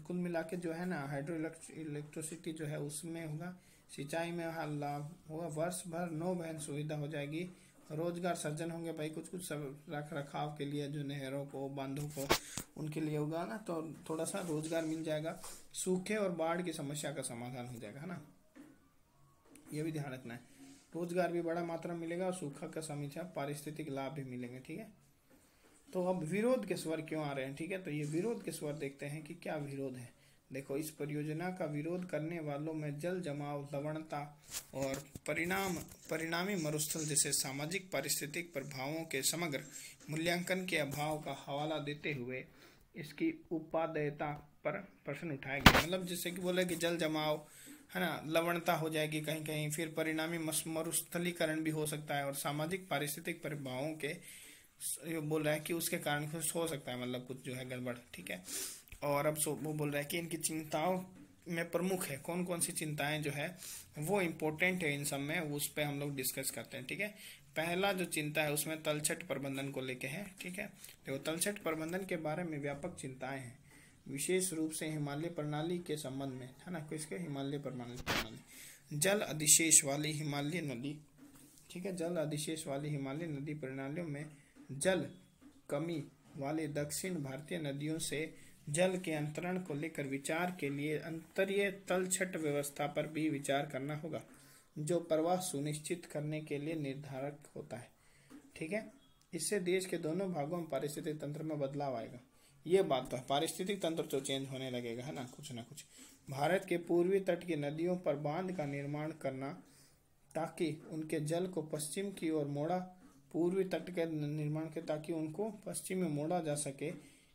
A: कुल मिला के जो है ना, हाइड्रो इलेक्ट्रिसिटी जो है उसमें होगा, सिंचाई में लाभ होगा, वर्ष भर नौ वहन सुविधा हो जाएगी, रोजगार सर्जन होंगे भाई, कुछ रख रखाव के लिए जो नहरों को, बांधों को, उनके लिए होगा ना, तो थोड़ा सा रोजगार मिल जाएगा। सूखे और बाढ़ की समस्या का समाधान हो जाएगा, है ना, ये भी ध्यान रखना है। रोजगार भी बड़ा मात्रा में मिलेगा और सूखा का समस्या, पारिस्थितिक लाभ भी मिलेंगे, ठीक है। तो अब विरोध के स्वर क्यों आ रहे हैं, ठीक है, तो ये विरोध के स्वर देखते हैं कि क्या विरोध है। देखो, इस परियोजना का विरोध करने वालों में जल जमाव, लवणता और परिणामी मरुस्थल जैसे सामाजिक पारिस्थितिक प्रभावों के समग्र मूल्यांकन के अभाव का हवाला देते हुए इसकी उपादेयता पर प्रश्न उठाया गया। मतलब जैसे कि बोले कि जल जमाव, है ना, लवणता हो जाएगी कहीं कहीं, फिर परिणामी मरुस्थलीकरण भी हो सकता है, और सामाजिक पारिस्थितिक प्रभावों के बोल रहा है कि उसके कारण कुछ हो सकता है, मतलब कुछ जो है गड़बड़, ठीक है। और अब वो बोल रहा है कि इनकी चिंताओं में प्रमुख है, कौन कौन सी चिंताएं जो है वो इम्पोर्टेंट है इन सब में, उस पर हम लोग डिस्कस करते हैं। ठीक है, पहला जो चिंता है उसमें तलछट प्रबंधन को लेके है। ठीक है, देखो तलछट प्रबंधन के बारे में व्यापक चिंताएं हैं, विशेष रूप से हिमालय प्रणाली के संबंध में, है ना, किसके, हिमालय प्रणाली, जल अधिशेष वाली हिमालय नदी। ठीक है, जल अधिशेष वाली हिमालय नदी प्रणालियों में जल कमी वाली दक्षिण भारतीय नदियों से जल के अंतरण को लेकर विचार के लिए अंतरीय तलछट व्यवस्था पर भी विचार करना होगा, जो प्रवाह सुनिश्चित करने के लिए निर्धारक होता है। ठीक है, इससे देश के दोनों भागों में पारिस्थितिक तंत्र में बदलाव आएगा। ये बात तो है, पारिस्थितिक तंत्र तो चेंज होने लगेगा, है ना कुछ। भारत के पूर्वी तट की नदियों पर बांध का निर्माण करना ताकि उनके जल को पश्चिम की ओर मोड़ा, पूर्वी तट के निर्माण के ताकि उनको पश्चिम में मोड़ा जा सके।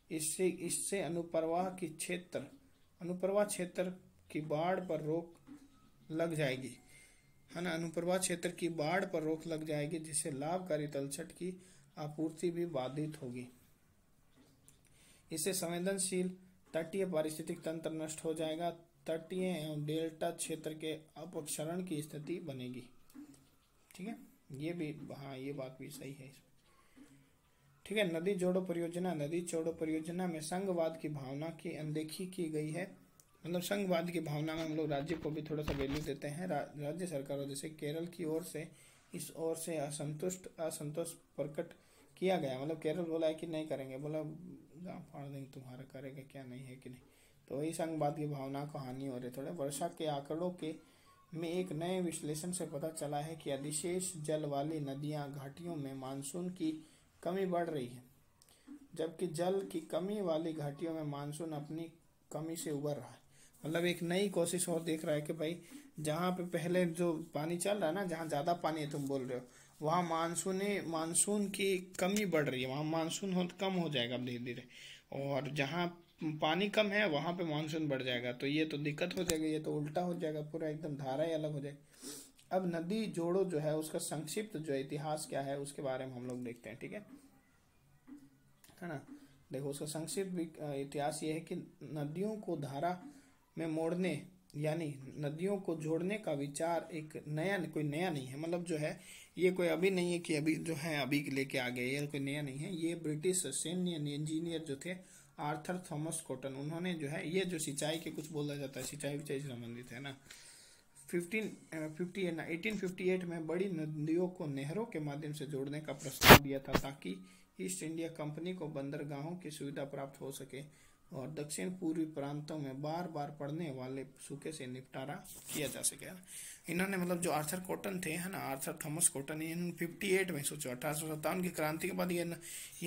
A: इससे अनुप्रवाह क्षेत्र की बाढ़ पर रोक लग जाएगी, है ना, अनुप्रवाह क्षेत्र की बाढ़ पर रोक लग जाएगी, जिससे लाभकारी तलछट की आपूर्ति भी बाधित होगी। इससे संवेदनशील तटीय पारिस्थितिक तंत्र नष्ट हो जाएगा, तटीय एवं डेल्टा क्षेत्र के अपक्षरण की स्थिति बनेगी। ठीक है, ये भी, हाँ ये बात भी सही है। ठीक है, नदी जोड़ो परियोजना में संघवाद की भावना की अनदेखी की गई है। मतलब संघवाद की भावना में हम लोग राज्य को भी थोड़ा सा वैल्यू देते हैं। राज्य सरकारों जैसे केरल की ओर से इस ओर से असंतोष प्रकट किया गया। मतलब केरल बोला है कि नहीं करेंगे, बोला गाँव फाड़ देंगे तुम्हारा, करेगा क्या, नहीं है कि नहीं। तो वही संघवाद की भावना को हानि हो रही। थोड़े वर्षा के आंकड़ों में एक नए विश्लेषण से पता चला है कि अधिशेष जल वाली नदियां घाटियों में मानसून की कमी बढ़ रही है, जबकि जल की कमी वाली घाटियों में मानसून अपनी कमी से उबर रहा है। मतलब एक नई कोशिश और देख रहा है कि भाई जहाँ पे पहले जो पानी चल रहा है ना, जहाँ ज्यादा पानी है तुम बोल रहे हो, वहाँ मानसून की कमी बढ़ रही है, वहाँ मानसून कम हो जाएगा धीरे धीरे, और जहाँ पानी कम है वहाँ पे मानसून बढ़ जाएगा। तो ये तो दिक्कत हो जाएगी, ये तो उल्टा हो जाएगा, पूरा एकदम धारा ही अलग हो जाएगी। अब नदी जोड़ो जो है उसका संक्षिप्त जो इतिहास क्या है उसके बारे में हम लोग देखते हैं। ठीक है ना, देखो उसका संक्षिप्त इतिहास ये है कि नदियों को धारा में मोड़ने यानी नदियों को जोड़ने का विचार एक कोई नया नहीं है। मतलब जो है ये कोई अभी नहीं है कि अभी जो है अभी लेके आ गए, ये कोई नया नहीं है। ये ब्रिटिश सैन्य इंजीनियर जो थे आर्थर थॉमस कॉटन, उन्होंने जो है ये जो सिंचाई के कुछ बोला जाता है, सिंचाई से संबंधित है ना, 1858 में बड़ी नदियों को नहरों के माध्यम से जोड़ने का प्रस्ताव दिया था, ताकि ईस्ट इंडिया कंपनी को बंदरगाहों की सुविधा प्राप्त हो सके और दक्षिण पूर्वी प्रांतों में बार बार पड़ने वाले सूखे से निपटारा किया जा सके। इन्होंने मतलब जो आर्थर कॉटन थे, है ना, आर्थर थॉमस कॉटन, इन 58 में, सोचो 1857 की क्रांति के बाद ये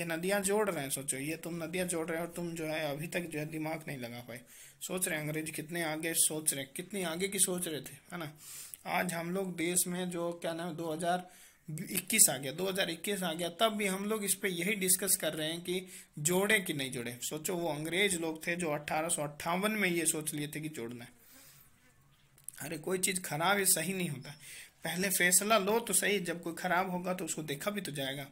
A: नदियां जोड़ रहे हैं। सोचो ये तुम नदियां जोड़ रहे हो और तुम जो है अभी तक जो है दिमाग नहीं लगा पाए। सोच रहे हैं अंग्रेज कितने आगे सोच रहे, कितनी आगे की सोच रहे थे, है ना। आज हम लोग देश में जो क्या नाम 2021 आ गया, 2021 आ गया, तब भी हम लोग इस पे यही डिस्कस कर रहे हैं कि जोड़े कि नहीं जोड़े। सोचो वो अंग्रेज लोग थे जो 1858 में ये सोच लिए थे कि जोड़ना है। अरे कोई चीज खराब या सही नहीं होता, पहले फैसला लो तो सही, जब कोई खराब होगा तो उसको देखा भी तो जाएगा,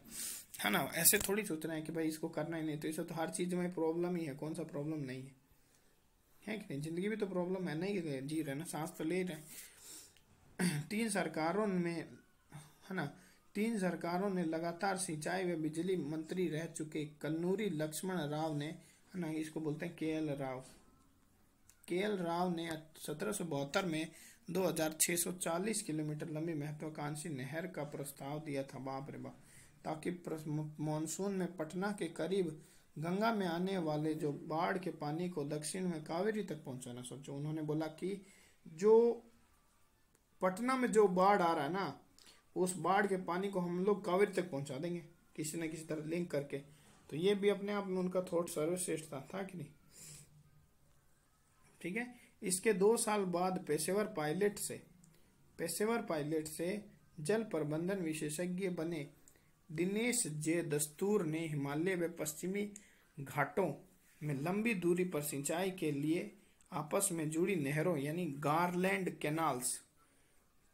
A: है ना। ऐसे थोड़ी सोच रहे हैं कि भाई इसको करना ही नहीं, तो इसे तो हर चीज में प्रॉब्लम ही है, कौन सा प्रॉब्लम नहीं है कि नहीं। जिंदगी भी तो प्रॉब्लम है, नहीं जी रहे ना, सांस तो ले रहे। तीन सरकारों ने लगातार सिंचाई व बिजली मंत्री रह चुके कन्नूरी लक्ष्मण राव ने, है ना, इसको बोलते हैं केएल राव ने 1772 में 2640 किलोमीटर लंबी महत्वाकांक्षी नहर का प्रस्ताव दिया था, बाप रे बाप, ताकि मानसून में पटना के करीब गंगा में आने वाले जो बाढ़ के पानी को दक्षिण में कावेरी तक पहुंचाना। सोचो उन्होंने बोला कि जो पटना में जो बाढ़ आ रहा है ना, उस बाढ़ के पानी को हम लोग कावेरी तक पहुंचा देंगे किसी न किसी तरह लिंक करके। तो ये भी अपने आप में उनका थॉट सर्वश्रेष्ठ था कि नहीं। ठीक है, इसके 2 साल बाद पेशेवर पायलट से जल प्रबंधन विशेषज्ञ बने दिनेश जे दस्तूर ने हिमालय व पश्चिमी घाटों में लंबी दूरी पर सिंचाई के लिए आपस में जुड़ी नहरों यानी गारलैंड कैनाल्स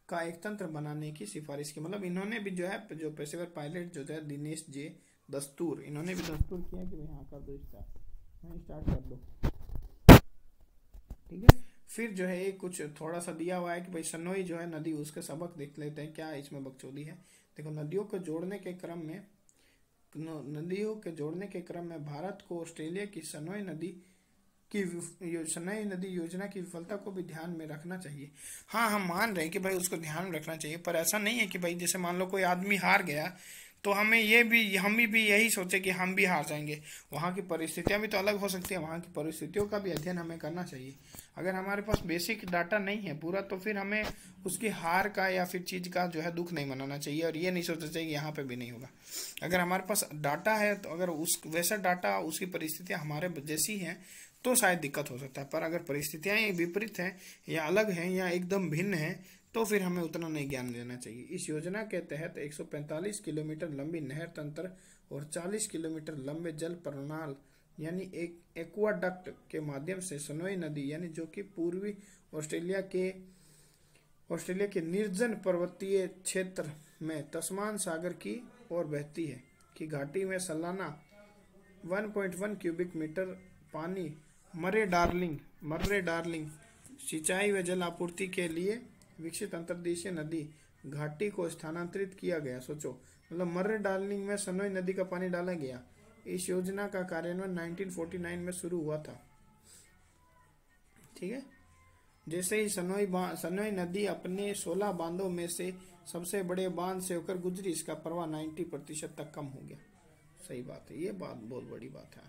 A: का एक तंत्र बनाने की सिफारिश की। मतलब इन्होंने भी जो है, जो पेशेवर पायलट जो है दिनेश जे दस्तूर, इन्होंने भी दस्तूर किया कि भाई हाँ कर दो, स्टार्ट कर दो। ठीक है। फिर जो है एक कुछ थोड़ा सा दिया हुआ है कि भाई सनोई जो है नदी, उसके सबक देख लेते हैं क्या इसमें बकचोदी है। देखो नदियों को जोड़ने के क्रम में भारत को ऑस्ट्रेलिया की सनोई नदी योजना की विफलता को भी ध्यान में रखना चाहिए। हाँ, हम मान रहे हैं कि भाई उसको ध्यान में रखना चाहिए, पर ऐसा नहीं है कि भाई जैसे मान लो कोई आदमी हार गया तो हम भी यही सोचे कि हम भी हार जाएंगे। वहाँ की परिस्थितियाँ भी तो अलग हो सकती है, वहाँ की परिस्थितियों का भी अध्ययन हमें करना चाहिए। अगर हमारे पास बेसिक डाटा नहीं है पूरा, तो फिर हमें उसकी हार का या फिर चीज़ का जो है दुख नहीं मनाना चाहिए, और ये नहीं सोचना चाहिए कि यहाँ पे भी नहीं होगा। अगर हमारे पास डाटा है तो अगर उस वैसा डाटा, उसकी परिस्थितियाँ हमारे जैसी हैं तो शायद दिक्कत हो सकता है, पर अगर परिस्थितियाँ विपरीत हैं या अलग हैं या एकदम भिन्न हैं तो फिर हमें उतना नहीं ज्ञान लेना चाहिए। इस योजना के तहत 145 किलोमीटर लंबी नहर तंत्र और 40 किलोमीटर लंबे जल प्रणाल यानी एक एक्वाडक्ट के माध्यम से सनोई नदी, यानी जो कि पूर्वी ऑस्ट्रेलिया के निर्जन पर्वतीय क्षेत्र में तस्मान सागर की ओर बहती है, की घाटी में सालाना 1.1 क्यूबिक मीटर पानी मर्रे डार्लिंग सिंचाई व जल आपूर्ति के लिए विकसित अंतर्देशीय नदी घाटी को स्थानांतरित किया गया। सोचो, मतलब मर्रे डार्लिंग में सनोई नदी का पानी डाला गया। इस योजना का कार्यान्वयन 1949 में शुरू हुआ था। ठीक है। जैसे ही सनोई नदी अपने 16 बांधों में से सबसे बड़े बांध से होकर गुजरी, इसका प्रवाह 90% तक कम हो गया। सही बात है, ये बात बहुत बड़ी बात है।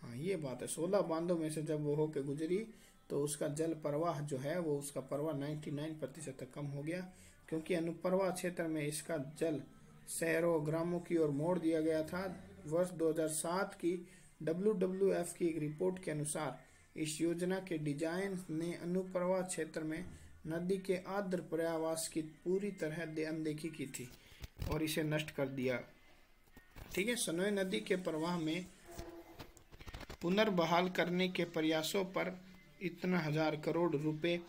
A: हाँ, ये बात है, 16 बांधों में से जब वो होकर गुजरी तो उसका जल प्रवाह जो है वो उसका प्रवाह 99% तक कम हो गया, क्योंकि अनुप्रवाह क्षेत्र में इसका जल शहरों ग्रामों की ओर मोड़ दिया गया था। वर्ष 2007 की WWF की एक रिपोर्ट के अनुसार इस योजना के डिजाइन ने अनुप्रवाह क्षेत्र में नदी के आर्द्र पर्यावास की पूरी तरह अनदेखी की थी और इसे नष्ट कर दिया। ठीक है। सनोई नदी के प्रवाह में पुनर्बहाल करने के प्रयासों पर इतना 1000 करोड़ रुपए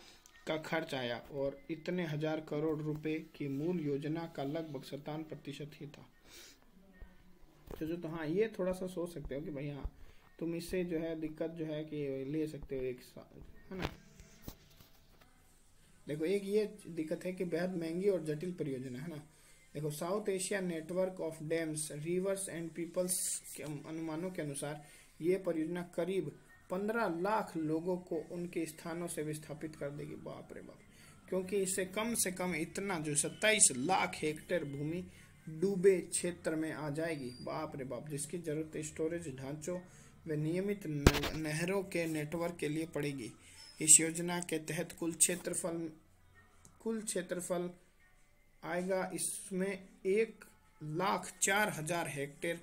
A: का खर्च आया और इतने 1000 करोड़ रुपए की मूल योजना का लगभग 57% ही था। तो हाँ, ये थोड़ा सा सोच सकते हो कि भाई हाँ, तुम इससे जो है दिक्कत जो है कि ले सकते हो एक साल, है ना। देखो, एक ये दिक्कत है कि बेहद महंगी और जटिल परियोजना है ना। देखो, South Asia network of dams rivers and peoples के अनुमानों के अनुसार ये परियोजना करीब 15 लाख लोगों को उनके स्थानों से विस्थापित कर देगी। बाप रे बाप, क्योंकि इससे कम से कम इतना जो 27 लाख हेक्टेयर भूमि डूबे क्षेत्र में आ जाएगी। बाप रे बाप, जिसकी जरूरत स्टोरेज ढांचों व नियमित नहरों के नेटवर्क के लिए पड़ेगी। इस योजना के तहत कुल क्षेत्रफल आएगा, इसमें 1,04,000 हेक्टेयर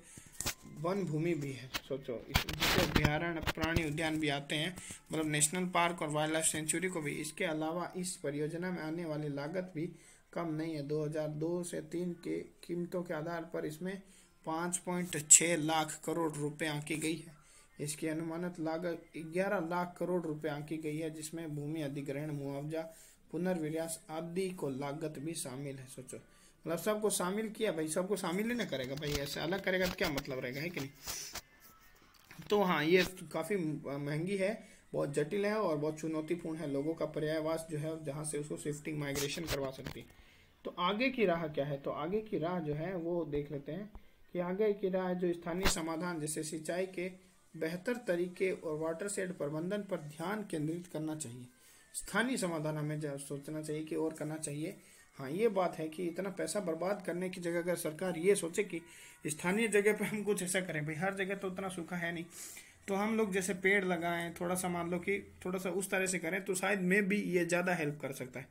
A: वन भूमि भी है। सोचो, जिसे अभ्यारण्य प्राणी उद्यान भी आते हैं, मतलब नेशनल पार्क और वाइल्ड लाइफ सेंचुरी को भी। इसके अलावा इस परियोजना में आने वाली लागत भी कम नहीं है। 2002 से 3 के कीमतों के आधार पर इसमें 5.6 लाख करोड़ रुपए आंकी गई है। इसकी अनुमानित लागत 11 लाख करोड़ रुपए आंकी गई है, जिसमें भूमि अधिग्रहण, मुआवजा, पुनर्विन्यास आदि को लागत भी शामिल है। सोचो, मतलब सबको शामिल किया भाई, सबको शामिल ही ना करेगा भाई, ऐसे अलग करेगा तो क्या मतलब रहेगा, है कि नहीं। तो हाँ, ये काफी महंगी है, बहुत जटिल है और बहुत चुनौतीपूर्ण है। लोगों का पर्यायवास जो है जहाँ से उसको शिफ्टिंग माइग्रेशन करवा सकती है। तो आगे की राह क्या है, तो आगे की राह जो है वो देख लेते हैं कि आगे की राह जो स्थानीय समाधान, जैसे सिंचाई के बेहतर तरीके और वाटरशेड प्रबंधन पर ध्यान केंद्रित करना चाहिए। स्थानीय समाधान हमें सोचना चाहिए कि और करना चाहिए। हाँ, ये बात है कि इतना पैसा बर्बाद करने की जगह अगर सरकार ये सोचे कि स्थानीय जगह पे हम कुछ ऐसा करें, भाई हर जगह तो उतना सूखा है नहीं, तो हम लोग जैसे पेड़ लगाएं, थोड़ा सा मान लो कि थोड़ा सा उस तरह से करें, तो शायद में भी ये ज़्यादा हेल्प कर सकता है।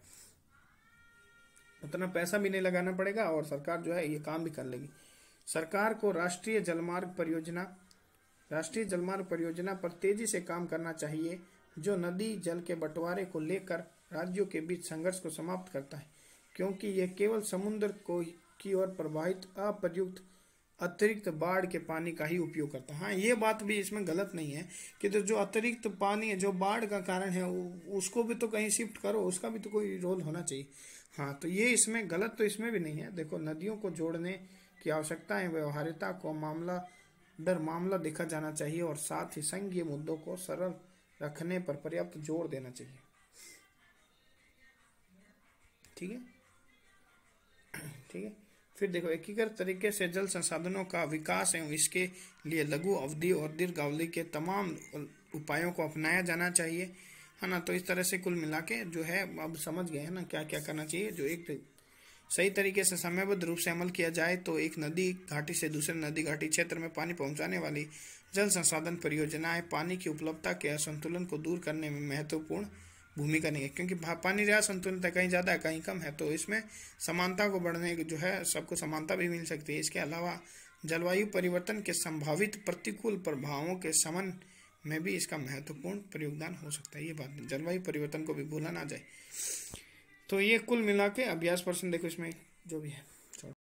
A: उतना पैसा भी नहीं लगाना पड़ेगा और सरकार जो है ये काम भी कर लेगी। सरकार को राष्ट्रीय जलमार्ग परियोजना पर तेजी से काम करना चाहिए, जो नदी जल के बंटवारे को लेकर राज्यों के बीच संघर्ष को समाप्त करता है, क्योंकि यह केवल समुद्र की ओर प्रवाहित अप्रयुक्त अतिरिक्त बाढ़ के पानी का ही उपयोग करता है। हाँ, ये बात भी इसमें गलत नहीं है कि तो जो अतिरिक्त पानी है, जो बाढ़ का कारण है, उसको भी तो कहीं शिफ्ट करो, उसका भी तो कोई रोल होना चाहिए। हाँ, तो ये इसमें गलत तो इसमें भी नहीं है। देखो, नदियों को जोड़ने की आवश्यकता है, व्यवहार्यता को मामला देखा जाना चाहिए और साथ ही संघीय मुद्दों को सरल रखने पर पर्याप्त जोर देना चाहिए। ठीक है, ठीक है। फिर देखो, एकीकृत तरीके से जल संसाधनों का विकास एवं इसके लिए लघु अवधि और दीर्घ अवधि के तमाम उपायों को अपनाया जाना चाहिए, है ना। तो इस तरह से कुल मिला के जो है अब समझ गए हैं ना क्या क्या करना चाहिए। जो एक सही तरीके से समयबद्ध रूप से अमल किया जाए तो एक नदी घाटी से दूसरे नदी घाटी क्षेत्र में पानी पहुंचाने वाली जल संसाधन परियोजनाएं पानी की उपलब्धता के असंतुलन को दूर करने में महत्वपूर्ण भूमिका नहीं है, क्योंकि पानी जो संतुलित है, कहीं ज़्यादा है कहीं कम है, तो इसमें समानता को बढ़ने जो है सबको समानता भी मिल सकती है। इसके अलावा जलवायु परिवर्तन के संभावित प्रतिकूल प्रभावों के शमन में भी इसका महत्वपूर्ण योगदान हो सकता है। ये बात जलवायु परिवर्तन को भी भूला ना जाए। तो ये कुल मिला के अभ्यास प्रश्न देखो इसमें जो भी है।